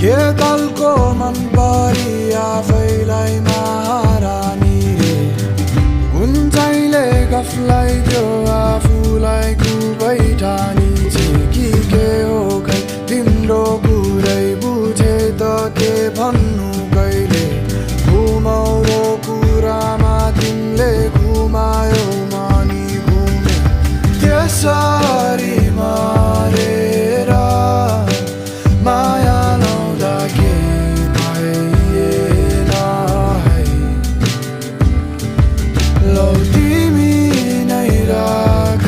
के दलको मन परी आफैलाई महारानी रे कुन चाहिँले गफलाई त्यो आफूलाई खुबै ठानी छे कि के हो खै तिम्रो कुरै बुझे त के भन्नु कहिले घुमाउरो कुरामा तिमीले घुमायो मानी घुमे त्यसरी मारेर माया लाउँदा के भएन है लौ तिमी नै राख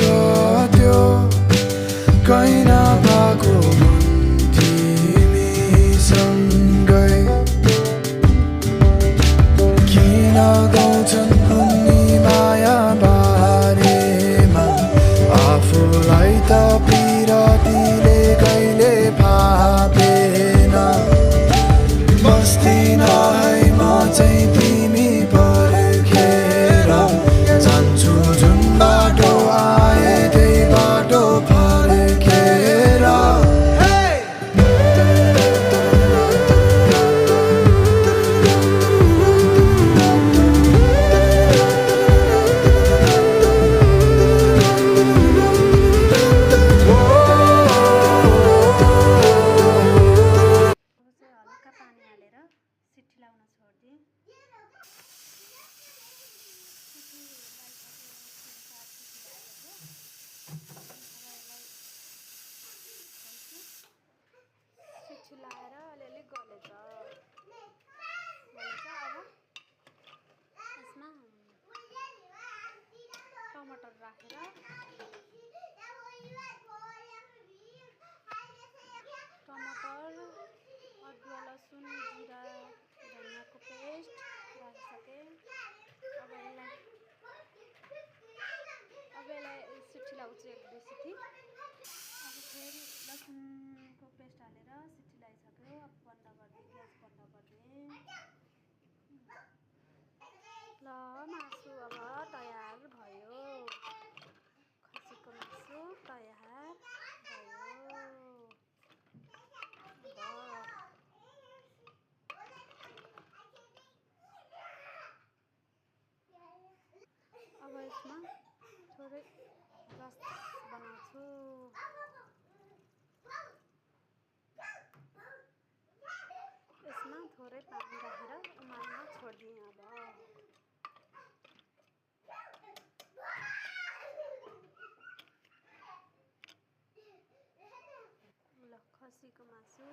त्यो कहीँ नपाएको मन तिमीसँगै किन गाउँछन् उनी माया बारेमा आफूलाई त पिरतीले कहिले भापेन बस्दिन है म चाहिँ तिमी पर्खेर जान्छु जुन बाटो आए त्यही बाटो फर्केर हल्का पानी हालेर सिटी लाउन छोड्दिएँ। सिटी लाएर अलिअलि गलेछ। अब यसमा टमाटर राखेर टमाटर अदुवा लसुन जिरा धनियाँको पेस्ट राखिसकेँ। अब यसलाई सिटी लाउँछु 1-2 सिटी। अब फेरि लसुनको पेस्ट हालेर सिटी लगाइसक्यो। अब बन्द गरिदिएँ, ग्यास बन्द गरिदिएँ। ल मासु अब तयार भयो। खसीको मासु तयार भयो। अब यसमा थोरै रस बनाउँछु। यसमा थोरै पानी राखेर उमाल्न छोड्दिएँ। अब ल खसीको मासु